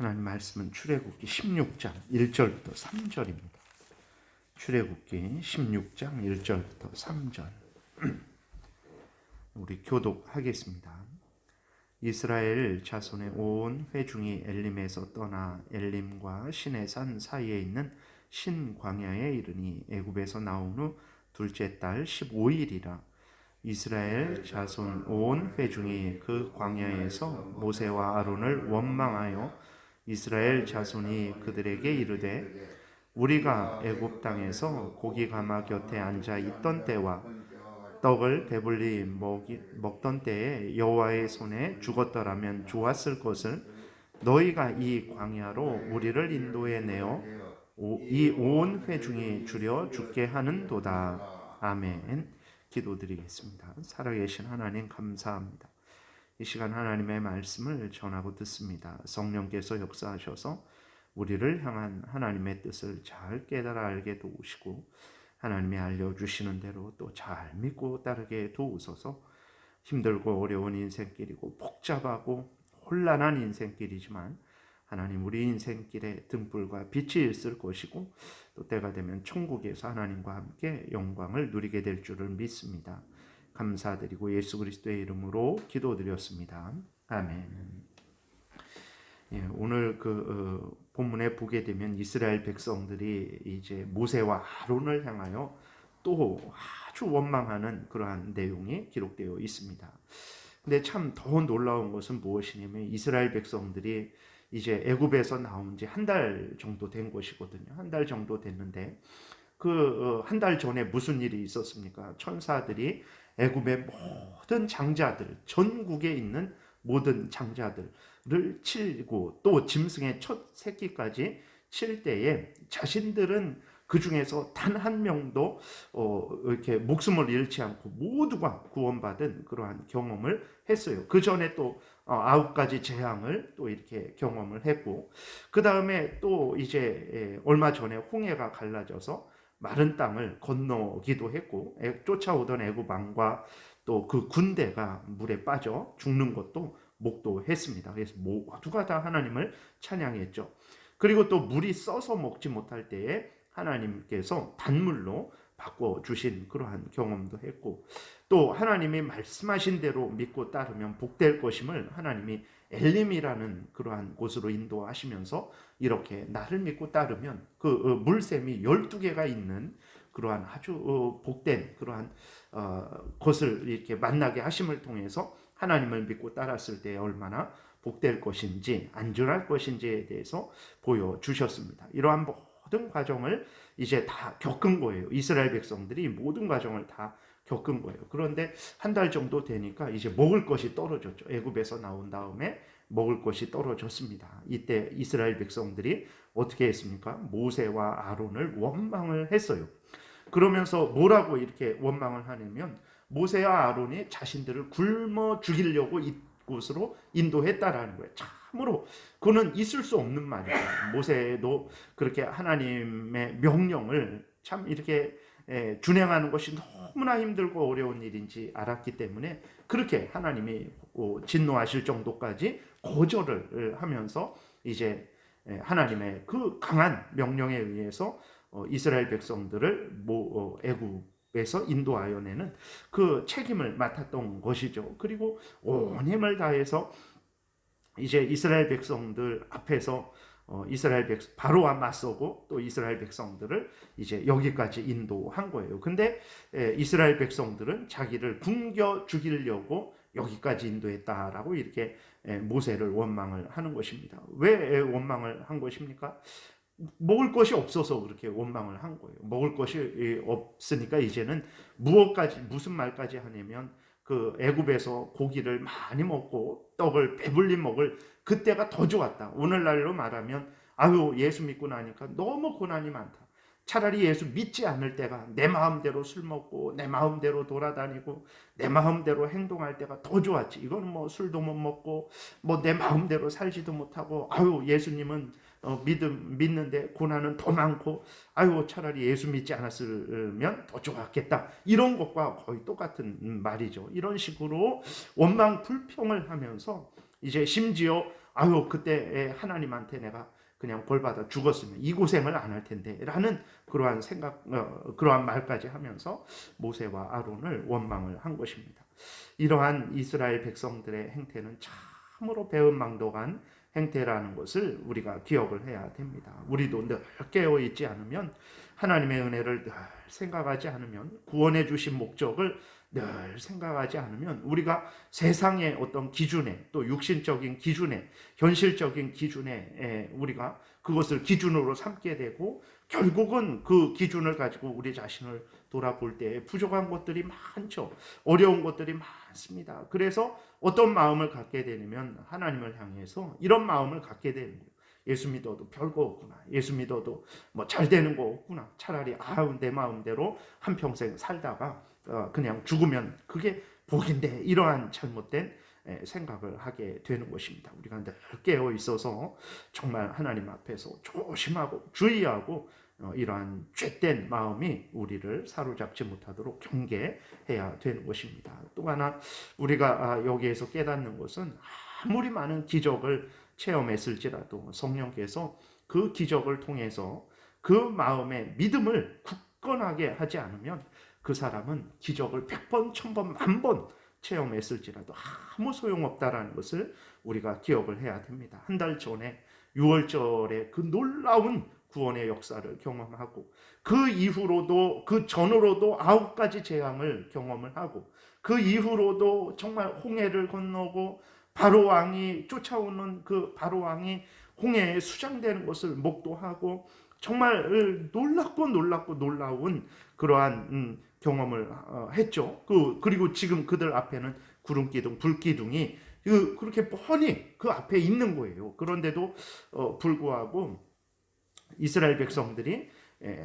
하나님 말씀은 출애굽기 16장 1절부터 3절입니다. 출애굽기 16장 1절부터 3절. 우리 교독하겠습니다. 이스라엘 자손의 온 회중이 엘림에서 떠나 엘림과 시내산 사이에 있는 신광야에 이르니 애굽에서 나온 후 둘째 달 15일이라. 이스라엘 자손 온 회중이 그 광야에서 모세와 아론을 원망하여 이스라엘 자손이 그들에게 이르되 우리가 애굽 땅에서 고기 가마 곁에 앉아 있던 때와 떡을 배불리 먹던 때에 여호와의 손에 죽었더라면 좋았을 것을 너희가 이 광야로 우리를 인도해 내어 이 온 회중이 줄여 죽게 하는도다. 아멘. 기도드리겠습니다. 살아계신 하나님 감사합니다. 이 시간 하나님의 말씀을 전하고 듣습니다. 성령께서 역사하셔서 우리를 향한 하나님의 뜻을 잘 깨달아 알게 도우시고 하나님이 알려주시는 대로 또 잘 믿고 따르게 도우소서. 힘들고 어려운 인생길이고 복잡하고 혼란한 인생길이지만 하나님 우리 인생길에 등불과 빛이 있을 것이고 또 때가 되면 천국에서 하나님과 함께 영광을 누리게 될 줄을 믿습니다. 감사드리고 예수 그리스도의 이름으로 기도드렸습니다. 아멘. 오늘 본문에 보게 되면 이스라엘 백성들이 이제 모세와 아론을 향하여 또 아주 원망하는 그러한 내용이 기록되어 있습니다. 근데 참 더 놀라운 것은 무엇이냐면 이스라엘 백성들이 이제 애굽에서 나온 지 한 달 정도 된 것이거든요. 한 달 정도 됐는데 한 달 전에 무슨 일이 있었습니까? 천사들이 애굽의 모든 장자들, 전국에 있는 모든 장자들을 치고 또 짐승의 첫 새끼까지 칠 때에 자신들은 그 중에서 단 한 명도 이렇게 목숨을 잃지 않고 모두가 구원받은 그러한 경험을 했어요. 그 전에 또 9가지 재앙을 또 이렇게 경험을 했고, 그 다음에 또 이제 얼마 전에 홍해가 갈라져서 마른 땅을 건너기도 했고, 쫓아오던 애굽 왕과 또 그 군대가 물에 빠져 죽는 것도 목도했습니다. 그래서 모두가 다 하나님을 찬양했죠. 그리고 또 물이 써서 먹지 못할 때에 하나님께서 단물로 바꿔주신 그러한 경험도 했고, 또 하나님이 말씀하신 대로 믿고 따르면 복될 것임을 하나님이 엘림이라는 그러한 곳으로 인도하시면서 이렇게 나를 믿고 따르면 그 물샘이 12개가 있는 그러한 아주 복된 그러한 것을 이렇게 만나게 하심을 통해서 하나님을 믿고 따랐을 때 얼마나 복될 것인지 안전할 것인지에 대해서 보여주셨습니다. 이러한 모든 과정을 이제 다 겪은 거예요. 이스라엘 백성들이 모든 과정을 다 겪은 거예요. 그런데 한 달 정도 되니까 이제 먹을 것이 떨어졌죠. 애굽에서 나온 다음에 먹을 것이 떨어졌습니다. 이때 이스라엘 백성들이 어떻게 했습니까? 모세와 아론을 원망을 했어요. 그러면서 뭐라고 이렇게 원망을 하냐면 모세와 아론이 자신들을 굶어 죽이려고 이곳으로 인도했다라는 거예요. 참으로 그는 있을 수 없는 말이에요. 모세도 그렇게 하나님의 명령을 참 이렇게 준행하는 것이 너무나 힘들고 어려운 일인지 알았기 때문에 그렇게 하나님이 진노하실 정도까지 거절을 하면서 이제 하나님의 그 강한 명령에 의해서 이스라엘 백성들을 애굽에서 인도하여 내는 그 책임을 맡았던 것이죠. 그리고 온 힘을 다해서 이제 이스라엘 백성들 앞에서 바로와 맞서고 또 이스라엘 백성들을 이제 여기까지 인도한 거예요. 근데 이스라엘 백성들은 자기를 굶겨 죽이려고 여기까지 인도했다라고 이렇게 모세를 원망을 하는 것입니다. 왜 원망을 한 것입니까? 먹을 것이 없어서 그렇게 원망을 한 거예요. 먹을 것이 없으니까 이제는 무슨 말까지 하냐면 그 애굽에서 고기를 많이 먹고 떡을 배불리 먹을 그때가 더 좋았다. 오늘날로 말하면 아유 예수 믿고 나니까 너무 고난이 많다. 차라리 예수 믿지 않을 때가 내 마음대로 술 먹고 내 마음대로 돌아다니고 내 마음대로 행동할 때가 더 좋았지. 이거는 뭐 술도 못 먹고 뭐 내 마음대로 살지도 못하고 아유 예수님은 믿는데 고난은 더 많고 아유 차라리 예수 믿지 않았으면 더 좋았겠다. 이런 것과 거의 똑같은 말이죠. 이런 식으로 원망 불평을 하면서 이제 심지어 아유 그때 하나님한테 내가 그냥 벌 받아 죽었으면 이 고생을 안 할 텐데라는 그러한 생각, 그러한 말까지 하면서 모세와 아론을 원망을 한 것입니다. 이러한 이스라엘 백성들의 행태는 참으로 배은망덕한 행태라는 것을 우리가 기억을 해야 됩니다. 우리도 늘 깨어 있지 않으면, 하나님의 은혜를 늘 생각하지 않으면, 구원해 주신 목적을 늘 생각하지 않으면, 우리가 세상의 어떤 기준에, 또 육신적인 기준에, 현실적인 기준에 우리가 그것을 기준으로 삼게 되고, 결국은 그 기준을 가지고 우리 자신을 돌아볼 때 부족한 것들이 많죠. 어려운 것들이 많습니다. 그래서 어떤 마음을 갖게 되냐면, 하나님을 향해서 이런 마음을 갖게 되는 거예요. 예수 믿어도 별거 없구나. 예수 믿어도 뭐 잘 되는 거 없구나. 차라리 아우 내 마음대로 한평생 살다가 그냥 죽으면 그게 복인데, 이러한 잘못된 생각을 하게 되는 것입니다. 우리가 늘 깨어 있어서 정말 하나님 앞에서 조심하고 주의하고 이러한 죄된 마음이 우리를 사로잡지 못하도록 경계해야 되는 것입니다. 또 하나 우리가 여기에서 깨닫는 것은, 아무리 많은 기적을 체험했을지라도 성령께서 그 기적을 통해서 그 마음의 믿음을 굳건하게 하지 않으면 그 사람은 기적을 100번, 1000번, 1000번 체험했을지라도 아무 소용없다라는 것을 우리가 기억을 해야 됩니다. 한 달 전에 6월절에 그 놀라운 구원의 역사를 경험하고, 그 이후로도, 그 전으로도 9가지 재앙을 경험을 하고, 그 이후로도 정말 홍해를 건너고 바로 왕이 쫓아오는 그 바로 왕이 홍해에 수장되는 것을 목도하고, 정말 놀랍고 놀라운 그러한 경험을 했죠. 그리고 지금 그들 앞에는 구름기둥, 불기둥이 그렇게 뻔히 그 앞에 있는 거예요. 그런데도 불구하고 이스라엘 백성들이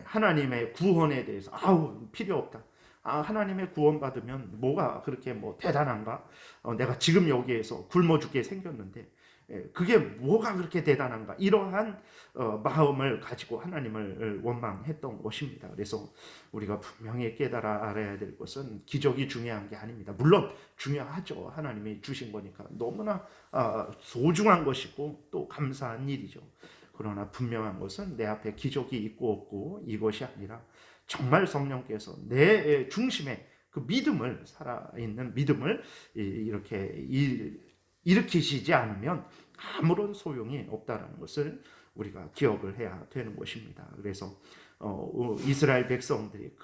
하나님의 구원에 대해서 아우 필요 없다. 하나님의 구원 받으면 뭐가 그렇게 뭐 대단한가? 내가 지금 여기에서 굶어 죽게 생겼는데 그게 뭐가 그렇게 대단한가? 이러한 마음을 가지고 하나님을 원망했던 것입니다. 그래서 우리가 분명히 깨달아 알아야 될 것은, 기적이 중요한 게 아닙니다. 물론 중요하죠. 하나님이 주신 거니까 너무나 소중한 것이고 또 감사한 일이죠. 그러나 분명한 것은 내 앞에 기적이 있고 없고 이것이 아니라, 정말 성령께서 내 중심에 그 믿음을, 살아있는 믿음을 이렇게 일으키시지 않으면 아무런 소용이 없다는 것을 우리가 기억을 해야 되는 것입니다. 그래서 이스라엘 백성들이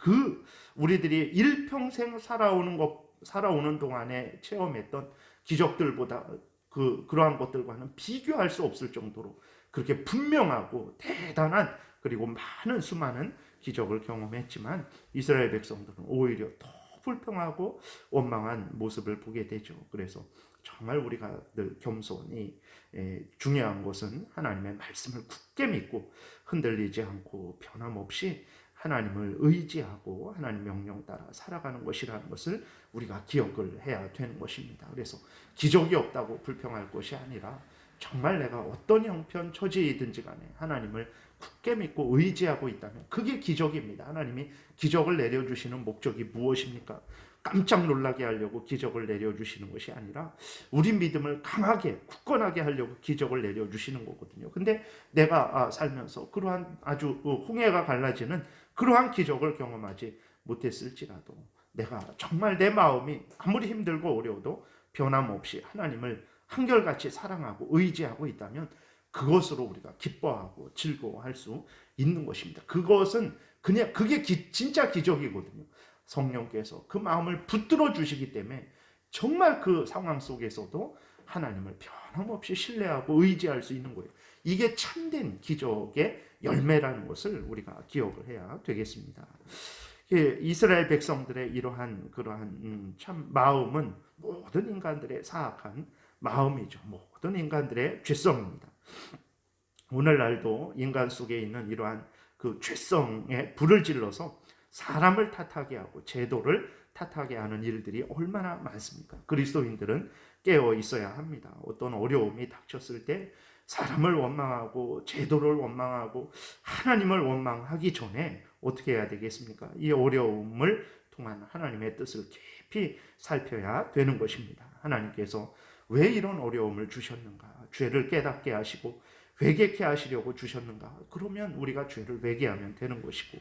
우리들이 일평생 살아오는 동안에 체험했던 기적들보다 그러한 것들과는 비교할 수 없을 정도로 그렇게 분명하고 대단한, 그리고 많은 수많은 기적을 경험했지만, 이스라엘 백성들은 오히려 더 불평하고 원망한 모습을 보게 되죠. 그래서 정말 우리가 늘 겸손히, 중요한 것은 하나님의 말씀을 굳게 믿고 흔들리지 않고 변함없이 하나님을 의지하고 하나님 명령 따라 살아가는 것이라는 것을 우리가 기억을 해야 되는 것입니다. 그래서 기적이 없다고 불평할 것이 아니라, 정말 내가 어떤 형편 처지이든지 간에 하나님을 굳게 믿고 의지하고 있다면 그게 기적입니다. 하나님이 기적을 내려주시는 목적이 무엇입니까? 깜짝 놀라게 하려고 기적을 내려주시는 것이 아니라, 우리 믿음을 강하게 굳건하게 하려고 기적을 내려주시는 거거든요. 근데 내가 살면서 그러한 아주 홍해가 갈라지는 그러한 기적을 경험하지 못했을지라도, 내가 정말 내 마음이 아무리 힘들고 어려워도 변함없이 하나님을 한결같이 사랑하고 의지하고 있다면, 그것으로 우리가 기뻐하고 즐거워할 수 있는 것입니다. 그것은 그냥 그게 진짜 기적이거든요. 성령께서 그 마음을 붙들어 주시기 때문에 정말 그 상황 속에서도 하나님을 변함없이 신뢰하고 의지할 수 있는 거예요. 이게 참된 기적의 열매라는 것을 우리가 기억을 해야 되겠습니다. 이스라엘 백성들의 그러한 참 마음은 모든 인간들의 사악한 마음이죠. 모든 인간들의 죄성입니다. 오늘날도 인간 속에 있는 이러한 그 죄성에 불을 질러서 사람을 탓하게 하고 제도를 탓하게 하는 일들이 얼마나 많습니까? 그리스도인들은 깨어 있어야 합니다. 어떤 어려움이 닥쳤을 때 사람을 원망하고 제도를 원망하고 하나님을 원망하기 전에 어떻게 해야 되겠습니까? 이 어려움을 통한 하나님의 뜻을 깊이 살펴야 되는 것입니다. 하나님께서 왜 이런 어려움을 주셨는가? 죄를 깨닫게 하시고 회개케 하시려고 주셨는가? 그러면 우리가 죄를 회개하면 되는 것이고,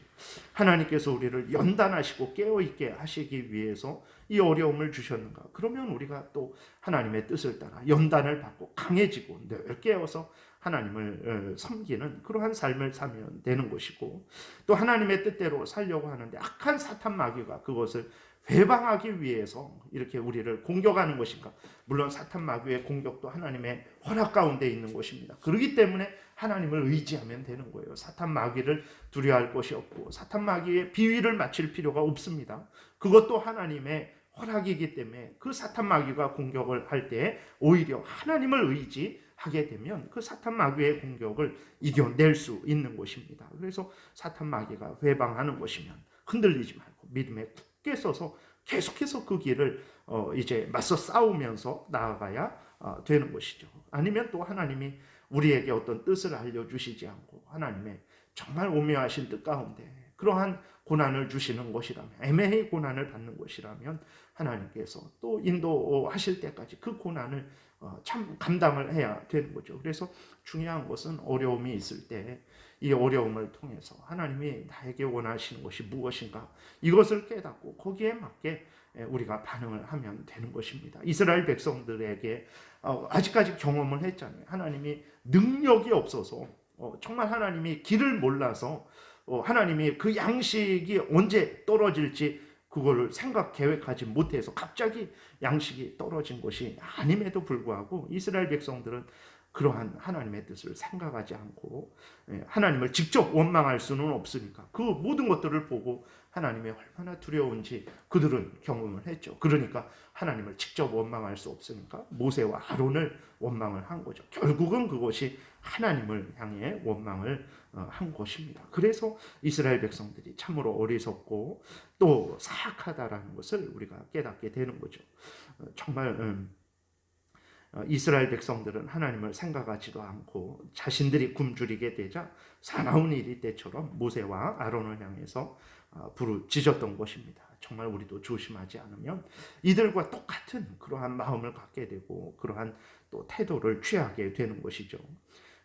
하나님께서 우리를 연단하시고 깨어있게 하시기 위해서 이 어려움을 주셨는가? 그러면 우리가 또 하나님의 뜻을 따라 연단을 받고 강해지고 늘 깨어서 하나님을 섬기는 그러한 삶을 살면 되는 것이고, 또 하나님의 뜻대로 살려고 하는데 악한 사탄 마귀가 그것을 회방하기 위해서 이렇게 우리를 공격하는 것인가? 물론 사탄 마귀의 공격도 하나님의 허락 가운데 있는 것입니다. 그렇기 때문에 하나님을 의지하면 되는 거예요. 사탄 마귀를 두려워할 것이 없고 사탄 마귀의 비위를 맞출 필요가 없습니다. 그것도 하나님의 허락이기 때문에 그 사탄 마귀가 공격을 할 때 오히려 하나님을 의지하게 되면 그 사탄 마귀의 공격을 이겨낼 수 있는 것입니다. 그래서 사탄 마귀가 회방하는 것이면 흔들리지 말고 믿음에 굳게 서서 계속해서 그 길을 이제 맞서 싸우면서 나아가야 되는 것이죠. 아니면 또 하나님이 우리에게 어떤 뜻을 알려주시지 않고 하나님의 정말 오묘하신 뜻 가운데 그러한 고난을 주시는 것이라면, 애매히 고난을 받는 것이라면 하나님께서 또 인도하실 때까지 그 고난을 참 감당을 해야 되는 거죠. 그래서 중요한 것은 어려움이 있을 때 이 어려움을 통해서 하나님이 나에게 원하시는 것이 무엇인가, 이것을 깨닫고 거기에 맞게 우리가 반응을 하면 되는 것입니다. 이스라엘 백성들에게 아직까지 경험을 했잖아요. 하나님이 능력이 없어서 정말 하나님이 길을 몰라서 하나님이 그 양식이 언제 떨어질지 그거를 생각 계획하지 못해서 갑자기 양식이 떨어진 것이 아님에도 불구하고 이스라엘 백성들은 그러한 하나님의 뜻을 생각하지 않고 하나님을 직접 원망할 수는 없으니까 그 모든 것들을 보고 하나님이 얼마나 두려운지 그들은 경험을 했죠. 그러니까 하나님을 직접 원망할 수 없으니까 모세와 아론을 원망을 한 거죠. 결국은 그것이 하나님을 향해 원망을 한 것입니다. 그래서 이스라엘 백성들이 참으로 어리석고 또 사악하다라는 것을 우리가 깨닫게 되는 거죠. 정말 이스라엘 백성들은 하나님을 생각하지도 않고 자신들이 굶주리게 되자 사나운 일이 때처럼 모세와 아론을 향해서 부르짖었던 것입니다. 정말 우리도 조심하지 않으면 이들과 똑같은 그러한 마음을 갖게 되고 그러한 또 태도를 취하게 되는 것이죠.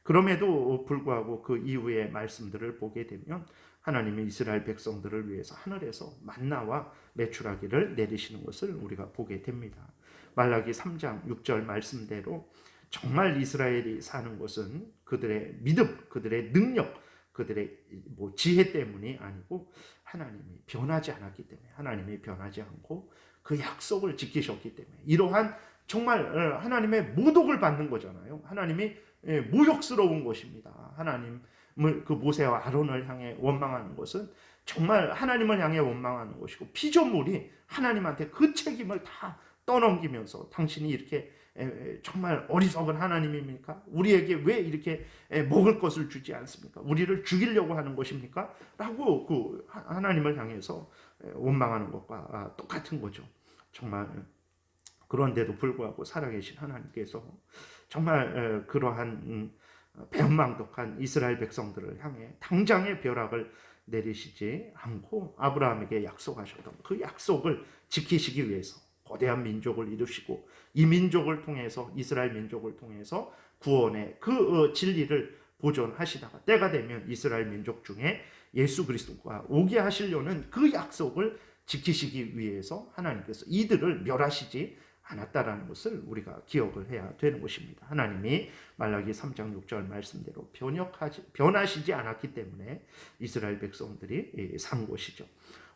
그럼에도 불구하고 그 이후의 말씀들을 보게 되면 하나님이 이스라엘 백성들을 위해서 하늘에서 만나와 메추라기를 내리시는 것을 우리가 보게 됩니다. 말라기 3장 6절 말씀대로 정말 이스라엘이 사는 것은 그들의 믿음, 그들의 능력, 그들의 지혜 때문이 아니고 하나님이 변하지 않았기 때문에, 하나님이 변하지 않고 그 약속을 지키셨기 때문에 이러한 정말 하나님의 모독을 받는 거잖아요. 하나님이 모욕스러운 것입니다. 하나님을 그 모세와 아론을 향해 원망하는 것은 정말 하나님을 향해 원망하는 것이고 피조물이 하나님한테 그 책임을 다 떠넘기면서 당신이 이렇게 정말 어리석은 하나님입니까? 우리에게 왜 이렇게 먹을 것을 주지 않습니까? 우리를 죽이려고 하는 것입니까? 라고 그 하나님을 향해서 원망하는 것과 똑같은 거죠. 정말 그런데도 불구하고 살아계신 하나님께서 정말 그러한 배은망덕한 이스라엘 백성들을 향해 당장의 벼락을 내리시지 않고 아브라함에게 약속하셨던 그 약속을 지키시기 위해서 거대한 민족을 이루시고 이 민족을 통해서 이스라엘 민족을 통해서 구원의 그 진리를 보존하시다가 때가 되면 이스라엘 민족 중에 예수 그리스도가 오게 하시려는 그 약속을 지키시기 위해서 하나님께서 이들을 멸하시지 않았다라는 것을 우리가 기억을 해야 되는 것입니다. 하나님이 말라기 3장 6절 말씀대로 변하시지 않았기 때문에 이스라엘 백성들이 산 것이죠.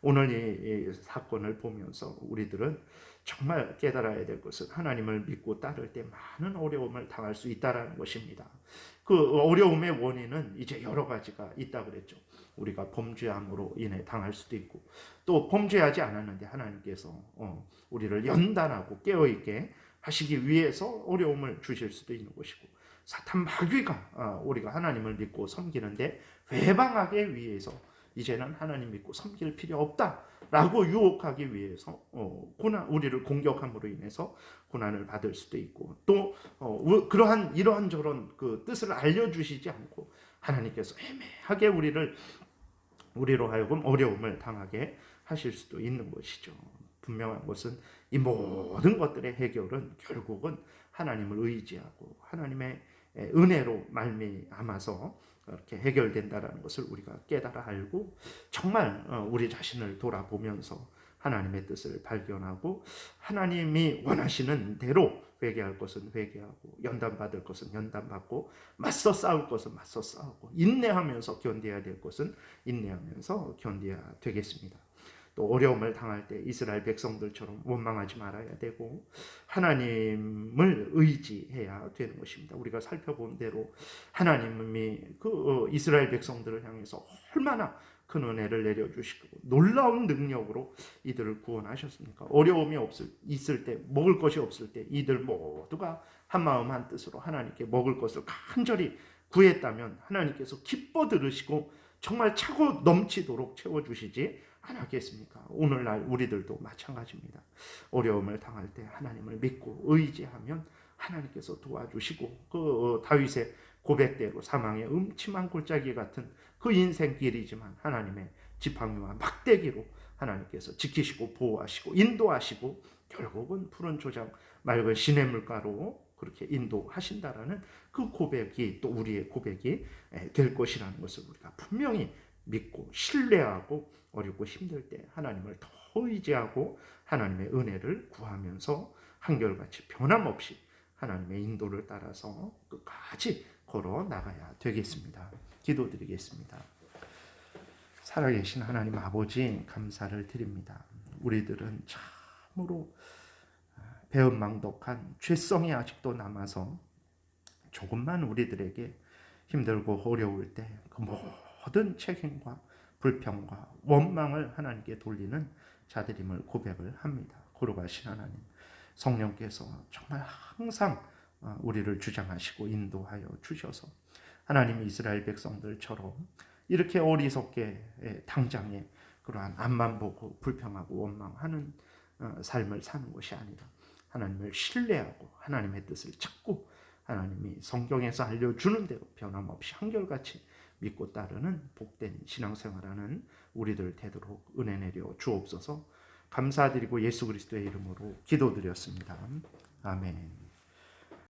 오늘 이 사건을 보면서 우리들은 정말 깨달아야 될 것은 하나님을 믿고 따를 때 많은 어려움을 당할 수 있다는 것입니다. 그 어려움의 원인은 이제 여러 가지가 있다고 그랬죠. 우리가 범죄함으로 인해 당할 수도 있고 또 범죄하지 않았는데 하나님께서 우리를 연단하고 깨어있게 하시기 위해서 어려움을 주실 수도 있는 것이고 사탄 마귀가 우리가 하나님을 믿고 섬기는데 회방하기 위해서 이제는 하나님 믿고 섬길 필요 없다라고 유혹하기 위해서 우리를 공격함으로 인해서 고난을 받을 수도 있고 또 그러한 이러한저런 그 뜻을 알려주시지 않고 하나님께서 애매하게 우리로 하여금 어려움을 당하게 하실 수도 있는 것이죠. 분명한 것은 이 모든 것들의 해결은 결국은 하나님을 의지하고 하나님의 은혜로 말미암아서 이렇게 해결된다라는 것을 우리가 깨달아 알고 정말 우리 자신을 돌아보면서 하나님의 뜻을 발견하고 하나님이 원하시는 대로 회개할 것은 회개하고 연단받을 것은 연단받고 맞서 싸울 것은 맞서 싸우고 인내하면서 견뎌야 될 것은 인내하면서 견뎌야 되겠습니다. 또 어려움을 당할 때 이스라엘 백성들처럼 원망하지 말아야 되고 하나님을 의지해야 되는 것입니다. 우리가 살펴본 대로 하나님이 그 이스라엘 백성들을 향해서 얼마나 큰 은혜를 내려주시고 놀라운 능력으로 이들을 구원하셨습니까? 어려움이 있을 때, 먹을 것이 없을 때 이들 모두가 한마음 한뜻으로 하나님께 먹을 것을 간절히 구했다면 하나님께서 기뻐 들으시고 정말 차고 넘치도록 채워주시지 않았겠습니까? 오늘날 우리들도 마찬가지입니다. 어려움을 당할 때 하나님을 믿고 의지하면 하나님께서 도와주시고 그 다윗의 고백대로 사망의 음침한 골짜기 같은 그 인생길이지만 하나님의 지팡이와 막대기로 하나님께서 지키시고 보호하시고 인도하시고 결국은 푸른 초장 맑은 시냇물가로 그렇게 인도하신다라는 그 고백이 또 우리의 고백이 될 것이라는 것을 우리가 분명히 믿고 신뢰하고 어렵고 힘들 때 하나님을 더 의지하고 하나님의 은혜를 구하면서 한결같이 변함없이 하나님의 인도를 따라서 끝까지 걸어 나가야 되겠습니다. 기도드리겠습니다. 살아계신 하나님 아버지 감사를 드립니다. 우리들은 참으로 배은망덕한 죄성이 아직도 남아서 조금만 우리들에게 힘들고 어려울 때 그 모든 책임과 불평과 원망을 하나님께 돌리는 자들임을 고백을 합니다. 거룩하신 하나님, 성령께서 정말 항상 우리를 주장하시고 인도하여 주셔서 하나님 이스라엘 백성들처럼 이렇게 어리석게 당장에 그러한 앞만 보고 불평하고 원망하는 삶을 사는 것이 아니라 하나님을 신뢰하고 하나님의 뜻을 찾고 하나님이 성경에서 알려주는 대로 변함없이 한결같이 믿고 따르는 복된 신앙생활하는 우리들 되도록 은혜 내려 주옵소서. 감사드리고 예수 그리스도의 이름으로 기도드렸습니다. 아멘.